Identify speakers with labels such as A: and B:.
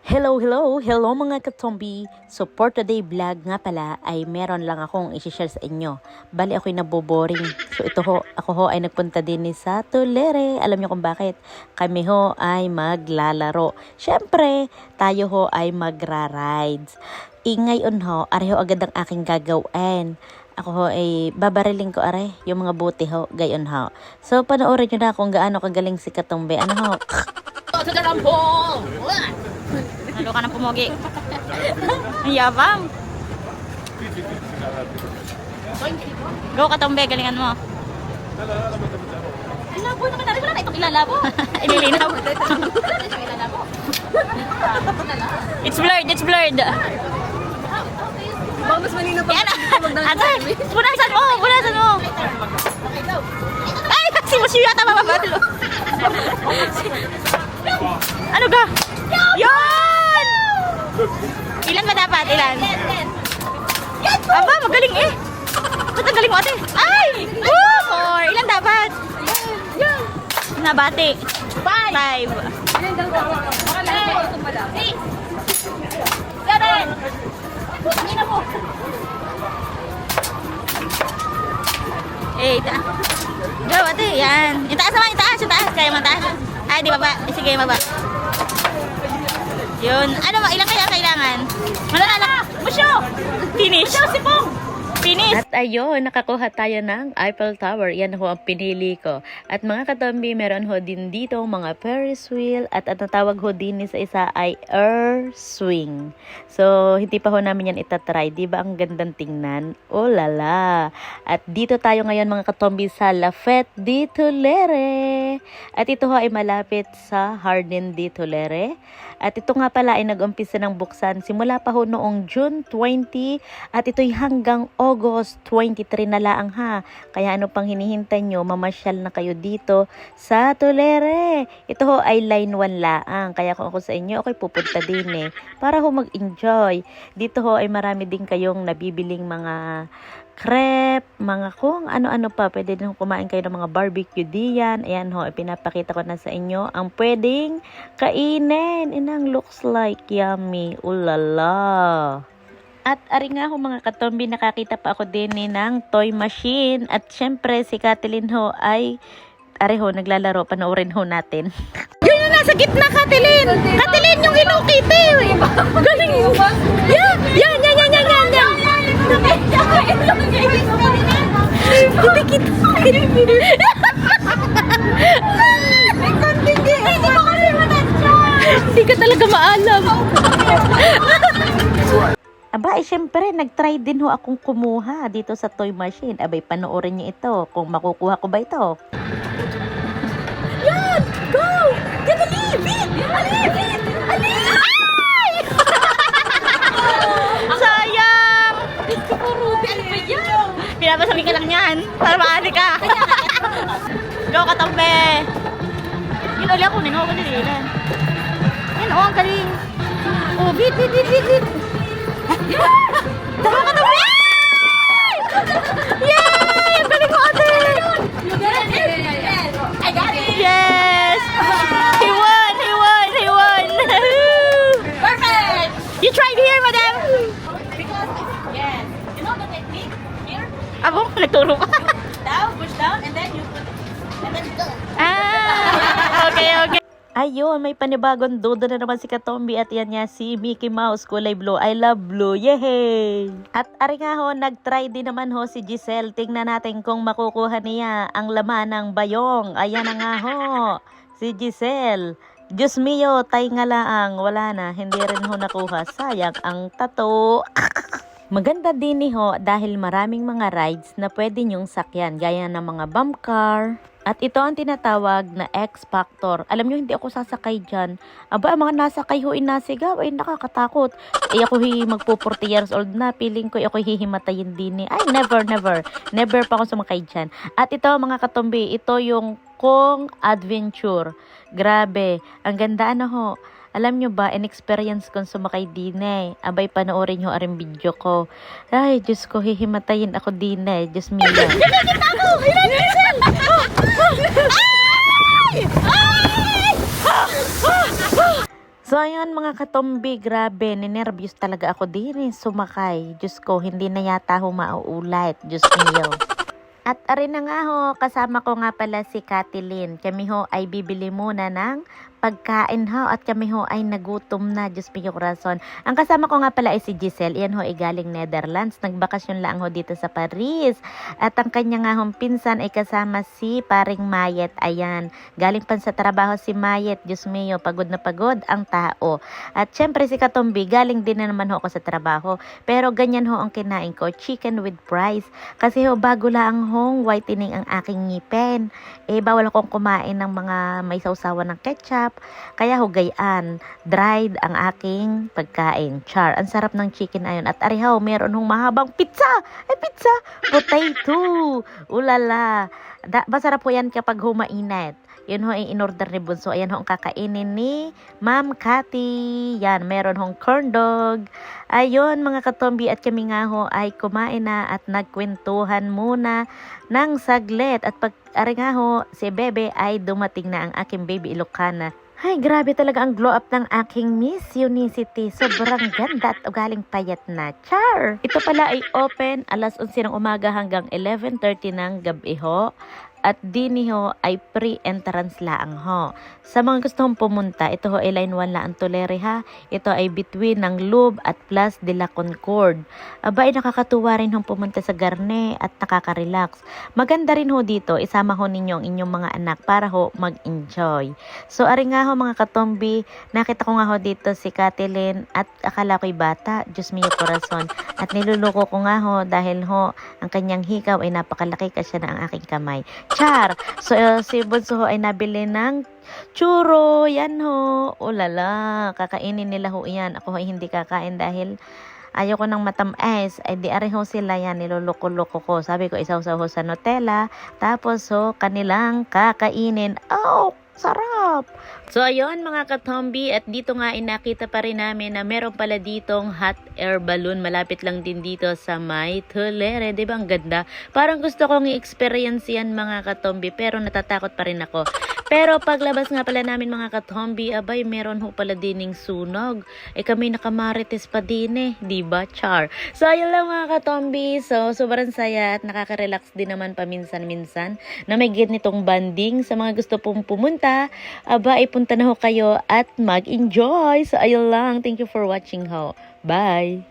A: Hello mga katombi. So for today vlog nga pala ay meron lang akong i-share sa inyo. Bali ako'y naboboring. So ako ho ay nagpunta din sa Tulere. Alam niyo kung bakit? Kami ho ay maglalaro. Syempre, tayo ho ay magra-rides. Ngayon ho, areho agad ang aking gagawin. Ako ho ay babariling ko yung mga buti ho, gayon ho. So panoorin nyo na kung gaano kagaling si Katombe. Ano ho?
B: Sa dalampong!
C: Halo ka ng pumogi. Ang yabang. Go Katombe, galingan mo.
B: Ilabo naman natin. Wala na itong ilalabo.
C: Ililinaw.
B: Wala na itong ilalabo.
C: It's blurred.
B: Baka mas malinaw pa.
C: Yan. Ate, punasan mo. Ay, si Musyo yata mababalo. Ano ka? Yan! Ilan ba dapat? Ilan? Aba, magaling eh. Ba't ang galing mo ate? Ay! 4. Ilan dapat? Nabati. 5. 8. Go ate, yan. Itaas naman, itaas. Kaya mo taas. Ay, di baba. Sige, baba. Yun. Ano ba? Ilang kaya kailangan? Malalala. Musyo! Finish. Musyo, sipong! Finish.
A: At ayun, nakakuha tayo ng Eiffel Tower. Yan ho ang pinili ko. At mga katombi, meron ho din dito mga Ferris wheel. At ang tawag ho din sa isa ay air swing. So, hindi pa ho namin yan itatry. Diba ang gandang tingnan? Oh lala. At dito tayo ngayon mga katombi sa La Fête de Tulere. At ito ho ay malapit sa Jardin de Tulere. At ito nga pala ay nag-umpisa ng buksan simula pa ho noong June 20 at ito'y hanggang August 23 na laang ha. Kaya ano pang hinihintay nyo, mamasyal na kayo dito sa Tulere. Ito ho ay line 1 laang. Kaya kung ako sa inyo, ako'y pupunta din para ho mag-enjoy. Dito ho ay marami din kayong nabibiling mga crepe, mga kung ano-ano pa. Pwede din kumain kayo ng mga barbecue diyan. Ayan ho, pinapakita ko na sa inyo ang pwedeng kainin. Inang looks like yummy. Ulala. At ari nga ho mga katombi, nakakita pa ako din ng toy machine. At syempre si Kathleen ho ay ari ho, naglalaro. Panoorin ho natin. Yun yung nasa gitna, Kathleen! Kathleen yung Hello Kitty! Galing mo ba? Yan! Hindi kita. Hindi ka talaga maalam. Aba, syempre, nag-try din ho akong kumuha dito sa toy machine. Abay, panoorin niyo ito kung makukuha ko ba ito. Yan! Go! Get a leave it! Alip! Ay! Sayang!
B: Ano ba yan?
C: Pinapasabi ka lang yan para maali ka. Go Katombe! Yun ulit ako, nino ako nililan. Yan o, ang galing. Oh, beat. Tama Katombe! Yay! Ang galing mo ate!
B: I got it!
C: Yes! He won!
B: Perfect!
C: You tried here, madam!
B: Yes. You know the technique? Here?
C: Abo, nagturo ka.
B: Push down, and then you put, and then go.
C: Okay.
A: Ayun, may panibagong dudo na naman si Katombi at yan niya si Mickey Mouse, kulay blue. I love blue. Yehey! At ari nga ho, nag-try din naman ho si Giselle. Tingnan natin kung makukuha niya ang laman ng bayong. Ayan na nga ho, si Giselle. Diyos mio, tay nga laang. Wala na, hindi rin ho nakuha. Sayang ang tato. Maganda din ho dahil maraming mga rides na pwede nyong sakyan. Gaya ng mga bump car. At ito ang tinatawag na X-Factor. Alam nyo, hindi ako sasakay dyan. Aba, ang mga nasakay ho inasigaw, ay nakakatakot. Ako magpo 40 years old na. Feeling ko ako hihimatayin din Ay, never. Never pa ako sumakay dyan. At ito mga katombi, ito yung Kong Adventure. Grabe, ang ganda ho. Alam nyo ba, in-experience kong sumakay din Abay, panoorin nyo aring video ko. Ay, Diyos ko, hihimatayin ako din Diyos mio.
C: Nakikita ko! Ilan Giselle! Ay!
A: So ayun mga katombi, grabe, ninervyos talaga ako din sumakay. Diyos ko, hindi na yata ho mauulit. Diyos niyo. At arin na nga ho, kasama ko nga pala si Kathleen. Kami ho ay bibili muna ng pagkain ho at kami ho ay nagutom na. Diyos mio corazon. Ang kasama ko nga pala ay si Giselle. Iyan ho ay galing Netherlands. Nagbakasyon lang ho dito sa Paris. At ang kanya nga hong pinsan ay kasama si paring Mayet. Ayan, galing pa sa trabaho si Mayet. Diyos mio, pagod na pagod ang tao. At syempre si Katombi, galing din na naman ho ako sa trabaho. Pero ganyan ho ang kinain ko, chicken with fries. Kasi ho, bago lang hong whitening ang aking ngipin. Bawal akong kumain ng mga may sausawan ng ketchup. Kaya ho, gayaan, dried ang aking pagkain. Char, ang sarap ng chicken ayon. At arihaw, meron hong mahabang pizza. Pizza, potato. Ulala. Masarap po yan kapag humainit. Yun ho ay in-order ni Bunso. Ayan ho ang kakainin ni Ma'am Cathy. Yan, meron hong corn dog. Ayun mga katombi, at kami nga ho ay kumain na at nagkwentuhan muna ng saglit. At pag ari nga ho, si Bebe ay dumating na, ang aking baby Ilocana. Ay, grabe talaga ang glow up ng aking Miss Unicity. Sobrang ganda at ugaling payat na. Char! Ito pala ay open alas 11 ng umaga hanggang 11:30 ng gabi ho. At dini ho ay pre-entrance laang ho. Sa mga gustong pumunta, ito ho ay line 1 laang Tulere ha. Ito ay between ng Louvre at Place de la Concorde. Aba, ay nakakatuwa rin ho pumunta sa Garne at nakaka-relax. Maganda rin ho dito, isama ho ninyo ang inyong mga anak para ho mag-enjoy. So, ari nga ho mga katombi, nakita ko nga ho dito si Kathleen at akala ko'y bata, Diyos mio corazon. At niluluko ko nga ho dahil ho, ang kanyang hikaw ay napakalaki kasi na ang aking kamay. Char! So, si Bunso ho ay nabili ng churro. Yan ho. Ulala. Kakainin nila ho yan. Ako ho ay hindi kakain dahil ayoko ng matamis. Ay di ari ho sila yan. Niluloko-loko ko. Sabi ko, isaw-saw ho sa Nutella. Tapos ho, kanilang kakainin. Oh! Sarap! So, ayun mga katombi, at dito nga inakita pa rin namin na meron pala ditong hot air balloon. Malapit lang din dito sa may Tulere. Diba ang ganda? Parang gusto kong i-experience yan mga katombi, pero natatakot pa rin ako. Pero paglabas nga pala namin mga katombi, abay, meron ho pala dining sunog. Kami nakamarites pa din diba? Char! So, ayun lang mga katombi. So, sobrang saya at nakaka-relax din naman paminsan-minsan na may ganitong banding. Sa mga gusto pong pumunta, aba, ipunta na ho kayo at mag-enjoy. So, ayun lang. Thank you for watching ho. Bye!